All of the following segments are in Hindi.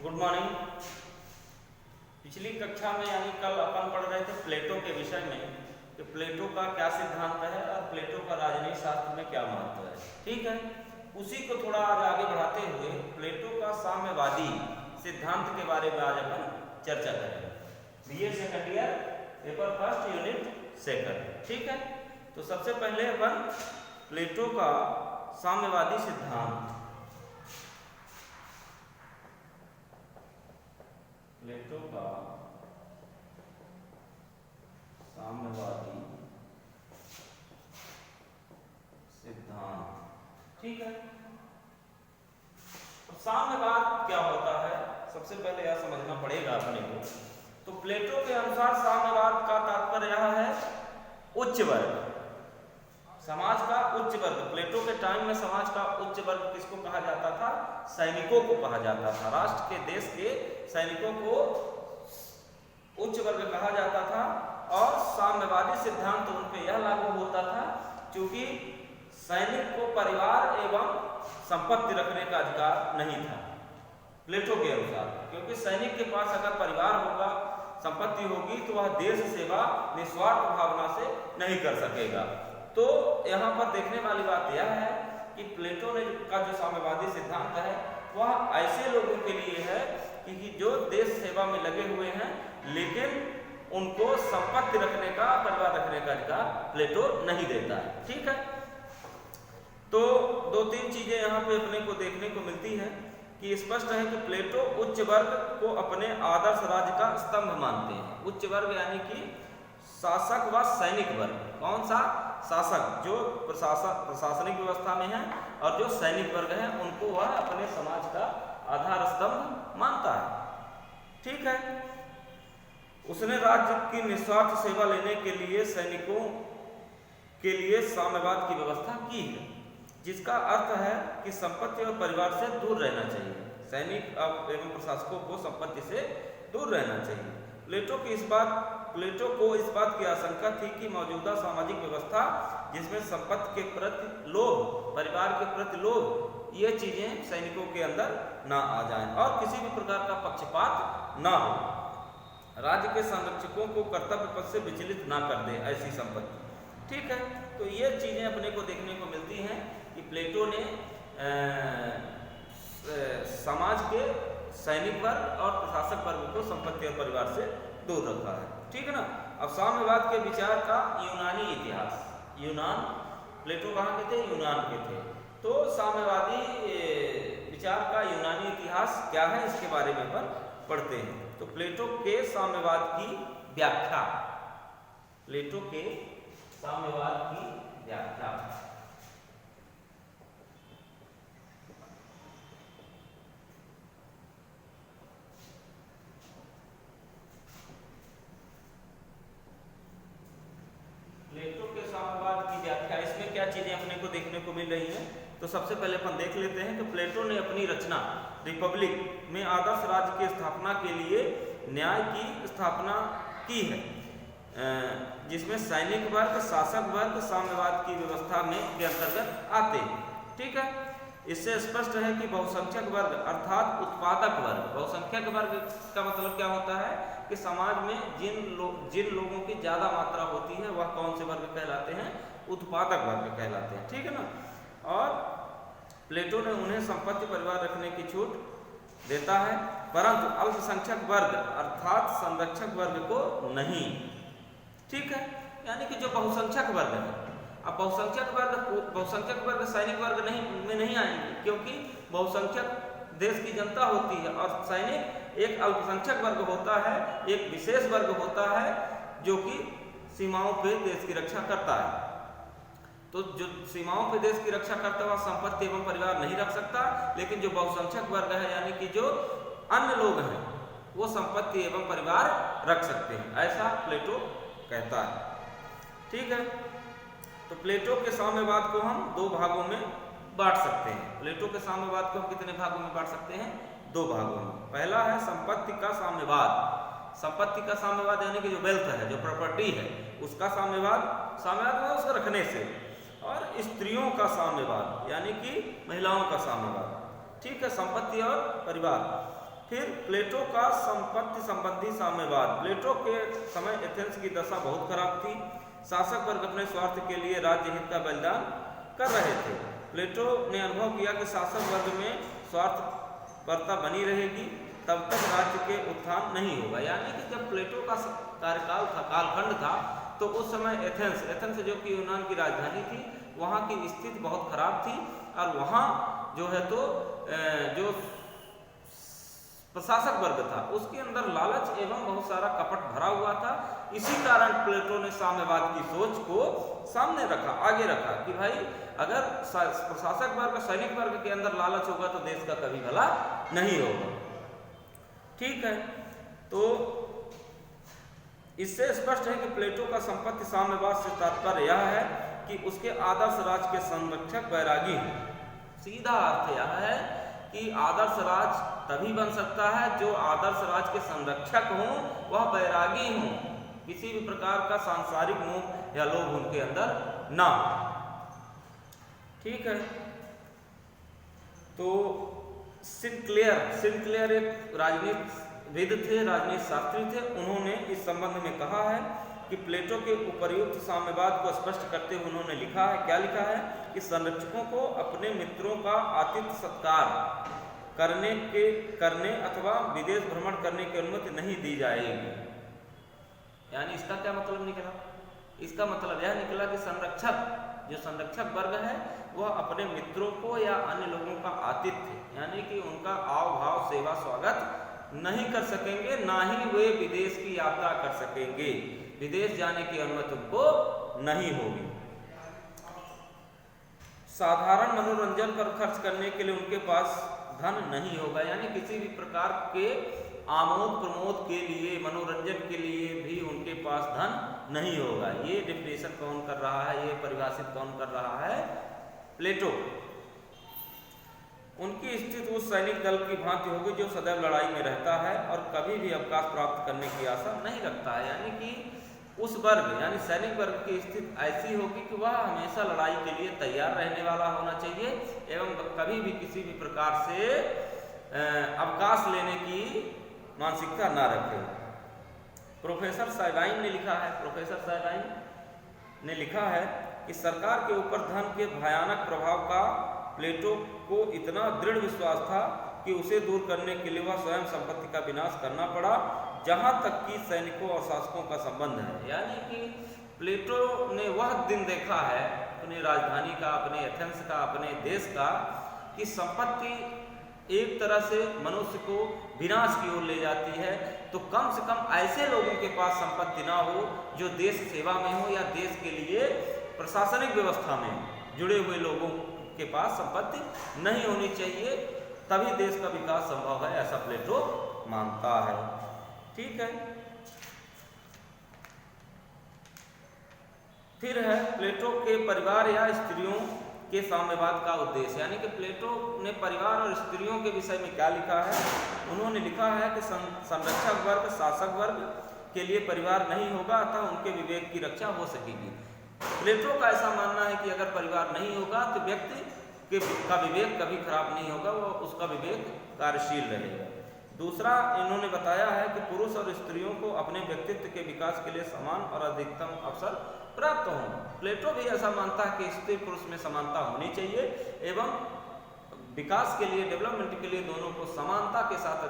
Good morning. पिछली कक्षा में यानी कल अपन पढ़ रहे थे प्लेटो के विषय में कि प्लेटो का क्या सिद्धांत है और प्लेटो का राजनीति शास्त्र में क्या महत्व है। ठीक है, उसी को थोड़ा आज आगे बढ़ाते हुए प्लेटो का साम्यवादी सिद्धांत के बारे में आज अपन चर्चा करेंगे। BA second year paper first unit second. ठीक है, तो सबसे पहले अपन प्लेटो का साम्यवादी सिद्धांत, प्लेटो का साम्यवादी सिद्धांत। ठीक है, तो साम्यवाद क्या होता है सबसे पहले यह समझना पड़ेगा अपने को। तो प्लेटो के अनुसार साम्यवाद का तात्पर्य यह है उच्च वर्ग, समाज का उच्च वर्ग। प्लेटो के टाइम में समाज का उच्च वर्ग किसको कहा जाता था? सैनिकों को कहा जाता था। राष्ट्र के देश के सैनिकों को उच्च वर्ग कहा जाता था और साम्यवादी सिद्धांत उन पे यह लागू होता था क्योंकि सैनिक को परिवार एवं संपत्ति रखने का अधिकार नहीं था प्लेटो के अनुसार, क्योंकि सैनिक के पास अगर परिवार होगा, संपत्ति होगी तो वह देश सेवा निस्वार्थ भावना से नहीं कर सकेगा। तो यहाँ पर देखने वाली बात यह है कि प्लेटो ने का जो साम्यवादी सिद्धांत है वह ऐसे लोगों के लिए है कि जो देश सेवा में लगे हुए हैं लेकिन उनको संपत्ति रखने का, परिवार रखने का अधिकार प्लेटो नहीं देता है। ठीक है, तो दो तीन चीजें यहाँ पे अपने को देखने को मिलती है कि स्पष्ट है कि प्लेटो उच्च वर्ग को अपने आदर्श राज्य का स्तंभ मानते हैं। उच्च वर्ग यानी कि शासक व सैनिक वर्ग। कौन सा? शासक जो प्रशासनिक व्यवस्था में है और जो सैनिक वर्ग है उनको वह अपने समाज का आधार स्तंभ मानता है। ठीक है, उसने राज्य की निस्वार्थ सेवा लेने के लिए सैनिकों के लिए साम्यवाद की व्यवस्था की है, जिसका अर्थ है कि संपत्ति और परिवार से दूर रहना चाहिए। सैनिक एवं प्रशासकों को संपत्ति से दूर रहना चाहिए। प्लेटो को इस बात की आशंका थी कि मौजूदा सामाजिक व्यवस्था जिसमें संपत्ति के प्रति लोभ, परिवार के प्रति लोभ, ये चीजें सैनिकों के अंदर ना आ जाएं और किसी भी प्रकार का पक्षपात ना हो, राज्य के संरक्षकों को कर्तव्य पथ से विचलित ना कर दे ऐसी संपत्ति। ठीक है, तो ये चीजें अपने को देखने को मिलती हैं कि प्लेटो ने समाज के सैनिक वर्ग और प्रशासक वर्ग को संपत्ति और परिवार से दूर रखा है। ठीक है ना। अब साम्यवाद के विचार का यूनानी इतिहास। यूनान, प्लेटो कहाँ के थे? यूनान के थे। तो साम्यवादी विचार का यूनानी इतिहास क्या है इसके बारे में अपन पढ़ते हैं। तो प्लेटो के साम्यवाद की व्याख्या, प्लेटो के साम्यवाद की व्याख्या। प्लेटो के साम्यवाद की व्याख्या, इसमें क्या चीजें अपने को देखने को मिल रही हैं। तो सबसे पहले अपन देख लेते हैं कि प्लेटो ने अपनी रचना रिपब्लिक में आदर्श राज्य की स्थापना के लिए न्याय की स्थापना की है, जिसमें सैनिक वर्ग, शासक वर्ग साम्यवाद की व्यवस्था में के अंतर्गत आते हैं। ठीक है, इससे स्पष्ट है कि बहुसंख्यक वर्ग अर्थात उत्पादक वर्ग, बहुसंख्यक वर्ग का मतलब क्या होता है कि समाज में जिन लोगों की ज्यादा मात्रा होती है वह कौन से वर्ग कहलाते हैं? उत्पादक वर्ग कहलाते हैं। ठीक है ना। और प्लेटो ने उन्हें संपत्ति, परिवार रखने की छूट देता है, परंतु अल्पसंख्यक वर्ग अर्थात संरक्षक वर्ग को नहीं। ठीक है, यानी कि जो बहुसंख्यक वर्ग है, अब बहुसंख्यक वर्ग सैनिक वर्ग में नहीं आएंगे क्योंकि बहुसंख्यक देश की जनता होती है और सैनिक एक अल्पसंख्यक वर्ग होता है, एक विशेष वर्ग होता है जो कि सीमाओं पे देश की रक्षा करता है। तो जो सीमाओं पे देश की रक्षा करता हुआ संपत्ति एवं परिवार नहीं रख सकता, लेकिन जो बहुसंख्यक वर्ग है यानी कि जो अन्य लोग हैं वो संपत्ति एवं परिवार रख सकते हैं, ऐसा प्लेटो कहता है। ठीक है, तो प्लेटो के साम्यवाद को हम दो भागों में बांट सकते हैं। प्लेटो के साम्यवाद को हम कितने भागों में बांट सकते हैं? दो भागों में। पहला है संपत्ति का साम्यवाद। संपत्ति का साम्यवाद यानी कि जो वेल्थ है, जो प्रॉपर्टी है, उसका साम्यवाद में उसको रखने से। और स्त्रियों का साम्यवाद यानी कि महिलाओं का साम्यवाद। ठीक है, संपत्ति और परिवार। फिर प्लेटो का संपत्ति संबंधी साम्यवाद। प्लेटो के समय एथेंस की दशा बहुत खराब थी। शासक वर्ग अपने स्वार्थ के लिए राज्य हित का बलिदान कर रहे थे। प्लेटो ने अनुभव किया कि शासक वर्ग में स्वार्थपरता बनी रहेगी, तब तक राज्य के उत्थान नहीं होगा। यानी कि जब प्लेटो का कार्यकाल था, कालखंड था, तो उस समय एथेंस जो कि यूनान की राजधानी थी, वहाँ की स्थिति बहुत खराब थी और वहाँ जो है तो जो प्रशासक वर्ग था उसके अंदर लालच एवं बहुत सारा कपट भरा हुआ था। इसी कारण प्लेटो ने साम्यवाद की सोच को सामने रखा, आगे रखा कि भाई अगर प्रशासक वर्ग, सैनिक वर्ग के अंदर लालच होगा तो देश का कभी भला नहीं होगा। ठीक है, तो इससे स्पष्ट है कि प्लेटो का संपत्ति साम्यवाद से तात्पर्य यह है कि उसके आदर्श राज के संरक्षक बैरागी हैं। सीधा अर्थ यह है कि आदर्श राज तभी बन सकता है जो आदर्श राज के संरक्षक हों, वह बैरागी हों, किसी भी प्रकार का सांसारिक मोह या लोभ उनके अंदर ना। ठीक है, तो सिंक्लेयर एक राजनीतिविद थे, राजनीति शास्त्री थे। उन्होंने इस संबंध में कहा है कि प्लेटो के उपर्युक्त साम्यवाद को स्पष्ट करते हुए उन्होंने लिखा है, क्या लिखा है कि संरक्षकों को अपने मित्रों का आतिथ्य सत्कार करने अथवा विदेश भ्रमण करने की अनुमति नहीं दी जाएगी। यानी इसका क्या मतलब निकला? इसका मतलब यह निकला कि संरक्षक वर्ग है वह अपने मित्रों को या अन्य लोगों का आतिथ्य यानी कि उनका आव भाव, सेवा, स्वागत नहीं कर सकेंगे, ना ही वे विदेश की यात्रा कर सकेंगे। विदेश जाने की अनुमति उनको नहीं होगी। साधारण मनोरंजन पर खर्च करने के लिए उनके पास धन नहीं होगा। यानी किसी भी प्रकार के आमोद प्रमोद के लिए, मनोरंजन के लिए भी उनके पास धन नहीं होगा। ये डिफिनेशन कौन कर रहा है, ये परिभाषित कौन कर रहा है? प्लेटो। उनकी स्थिति उस सैनिक दल की भांति होगी जो सदैव लड़ाई में रहता है और कभी भी अवकाश प्राप्त करने की आशा नहीं रखता है। यानी कि उस वर्ग यानी सैनिक वर्ग की स्थिति ऐसी होगी कि वह हमेशा लड़ाई के लिए तैयार रहने वाला होना चाहिए एवं कभी भी किसी भी प्रकार से अवकाश लेने की मानसिकता ना रखे। प्रोफेसर साइवाइन ने लिखा है कि सरकार के ऊपर धन के भयानक प्रभाव का प्लेटो को इतना दृढ़ विश्वास था कि उसे दूर करने के लिए वह स्वयं संपत्ति का विनाश करना पड़ा, जहां तक कि सैनिकों और शासकों का संबंध है। यानी कि प्लेटो ने वह दिन देखा है अपनी राजधानी का, अपने एथेंस का, अपने देश का, कि संपत्ति एक तरह से मनुष्य को विनाश की ओर ले जाती है। तो कम से कम ऐसे लोगों के पास संपत्ति ना हो जो देश सेवा में हो या देश के लिए प्रशासनिक व्यवस्था में जुड़े हुए लोगों के पास संपत्ति नहीं होनी चाहिए, तभी देश का विकास संभव है, ऐसा प्लेटो मानता है। ठीक है, फिर है प्लेटो के परिवार या स्त्रियों के साम्यवाद का उद्देश्य। यानी कि प्लेटो ने परिवार और स्त्रियों के विषय में क्या लिखा है? उन्होंने लिखा है कि संरक्षक वर्ग, शासक वर्ग के लिए परिवार नहीं होगा, अतः उनके विवेक की रक्षा हो सकेगी। प्लेटो का ऐसा मानना है कि अगर परिवार नहीं होगा तो व्यक्ति का विवेक कभी खराब नहीं होगा, वो उसका विवेक कार्यशील रहेगा। दूसरा, इन्होंने बताया है कि पुरुष और स्त्रियों को अपने व्यक्तित्व के विकास के लिए समान और अधिकतम अवसर प्राप्त हों। प्लेटो भी ऐसा मानता है कि स्त्री पुरुष में समानता होनी चाहिए एवं विकास के लिए, डेवलपमेंट के लिए दोनों को समानता के साथ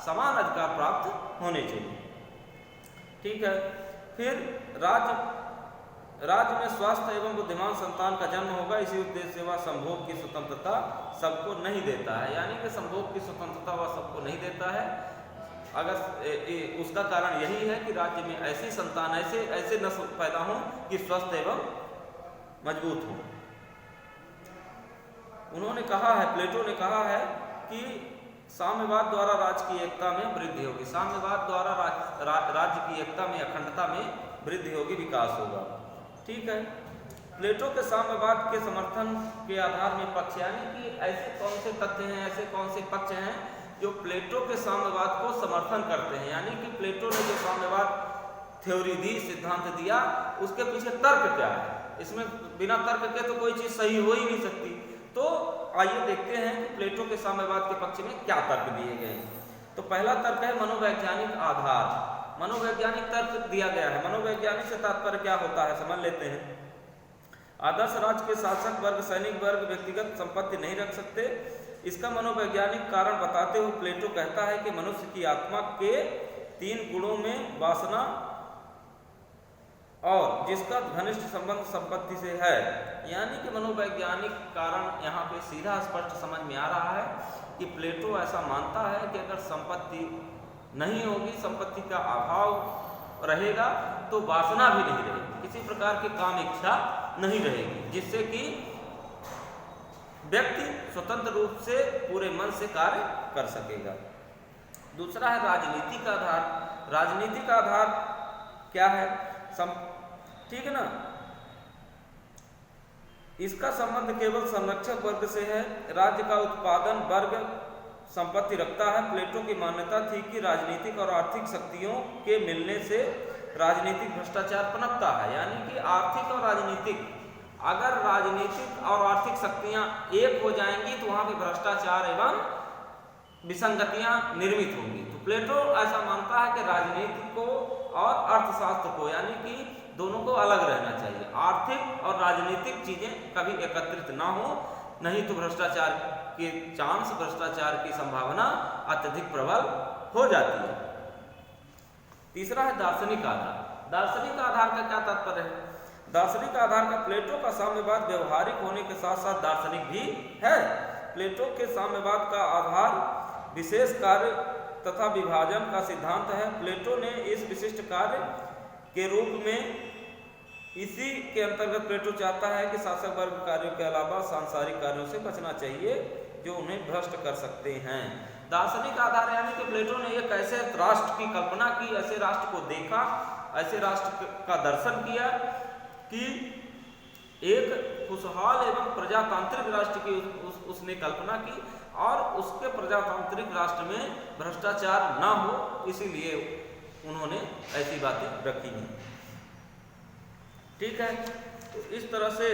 समान अधिकार प्राप्त होने चाहिए। ठीक है, फिर राज्य में स्वस्थ एवं बुद्धिमान संतान का जन्म होगा। इसी उद्देश्य से वह संभोग की स्वतंत्रता सबको नहीं देता है। यानी कि संभोग की स्वतंत्रता वह सबको नहीं देता है। अगर उसका कारण यही है कि राज्य में ऐसी संतान, ऐसे नस्ल पैदा हों कि स्वस्थ एवं मजबूत हों। उन्होंने कहा है, प्लेटो ने कहा है कि साम्यवाद द्वारा राज्य की एकता में वृद्धि होगी। साम्यवाद द्वारा राज्य की एकता में, अखंडता में वृद्धि होगी, विकास होगा। ठीक है, प्लेटो के साम्यवाद के समर्थन के आधार में पक्ष, यानी कि ऐसे कौन से तथ्य हैं, ऐसे कौन से पक्ष हैं जो प्लेटो के साम्यवाद को समर्थन करते हैं। यानी कि प्लेटो ने जो साम्यवाद थ्योरी दी, सिद्धांत दिया, उसके पीछे तर्क क्या है? इसमें बिना तर्क के तो कोई चीज सही हो ही नहीं सकती। तो आइए देखते हैं कि प्लेटो के साम्यवाद के पक्ष में क्या तर्क दिए गए हैं। तो पहला तर्क है मनोवैज्ञानिक आधार। मनोवैज्ञानिक तर्क दिया गया है। मनोवैज्ञानिक से तात्पर्य क्या होता है समझ लेते हैं। आदर्श राज्य के शासक वर्ग, सैनिक वर्ग व्यक्तिगत संपत्ति नहीं रख सकते। इसका मनोवैज्ञानिक कारण बताते हुए प्लेटो कहता है कि मनुष्य की आत्मा के 3 गुणों में वासना और जिसका घनिष्ठ संबंध संपत्ति से है। यानी कि मनोवैज्ञानिक कारण यहाँ पे सीधा स्पष्ट समझ में आ रहा है कि प्लेटो ऐसा मानता है कि अगर संपत्ति नहीं होगी, संपत्ति का अभाव रहेगा, तो वासना भी नहीं रहेगी, किसी प्रकार की काम इच्छा नहीं रहेगी, जिससे कि व्यक्ति स्वतंत्र रूप से पूरे मन से कार्य कर सकेगा। दूसरा है राजनीति का आधार। राजनीति का आधार क्या है? ठीक है ना, इसका संबंध केवल संरक्षक वर्ग से है। राज्य का उत्पादन वर्ग संपत्ति रखता है। प्लेटो की मान्यता थी कि राजनीतिक और आर्थिक शक्तियों के मिलने से राजनीतिक भ्रष्टाचार पनपता है। यानी कि आर्थिक और राजनीतिक, अगर राजनीतिक और आर्थिक शक्तियां एक हो जाएंगी तो वहां पे भ्रष्टाचार एवं विसंगतियां निर्मित होंगी। तो प्लेटो ऐसा मानता है कि राजनीति को और अर्थशास्त्र को, यानी कि दोनों को अलग रहना चाहिए। आर्थिक और राजनीतिक चीजें कभी एकत्रित ना हो, नहीं तो भ्रष्टाचार के चांस, भ्रष्टाचार की संभावना अत्यधिक प्रबल हो जाती है। तीसरा है दार्शनिक आधार। दार्शनिक आधार का क्या तात्पर्य है? दार्शनिक आधार का प्लेटो का साम्यवाद व्यवहारिक होने के साथ साथ दार्शनिक भी है। प्लेटो के साम्यवाद का आधार विशेष कार्य तथा विभाजन का सिद्धांत है। प्लेटो ने इस विशिष्ट कार्य के रूप में, इसी के अंतर्गत प्लेटो चाहता है कि शासक वर्ग कार्यों के अलावा सांसारिक कार्यों से बचना चाहिए जो उन्हें भ्रष्ट कर सकते हैं। दार्शनिक आधार यानी कि प्लेटो ने एक ऐसे राष्ट्र की कल्पना की, ऐसे राष्ट्र को देखा, ऐसे राष्ट्र का दर्शन किया कि एक खुशहाल एवं प्रजातांत्रिक राष्ट्र की उसने कल्पना की और उसके प्रजातांत्रिक राष्ट्र में भ्रष्टाचार ना हो, इसीलिए उन्होंने ऐसी बातें रखी हैं। ठीक है, तो इस तरह से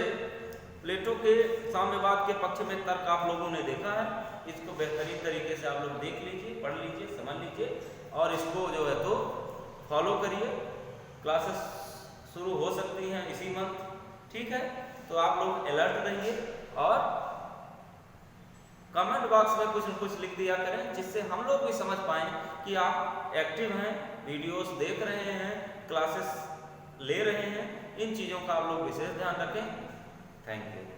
प्लेटो के साम्यवाद के पक्ष में तर्क आप लोगों ने देखा है। इसको बेहतरीन तरीके से आप लोग देख लीजिए, पढ़ लीजिए, समझ लीजिए और इसको जो है तो फॉलो करिए। क्लासेस शुरू हो सकती हैं इसी मंथ। ठीक है, तो आप लोग अलर्ट रहिए और कमेंट बॉक्स में कुछ न कुछ लिख दिया करें, जिससे हम लोग भी समझ पाएं कि आप एक्टिव हैं, वीडियोस देख रहे हैं, क्लासेस ले रहे हैं। इन चीज़ों का आप लोग विशेष ध्यान रखें। Thank you.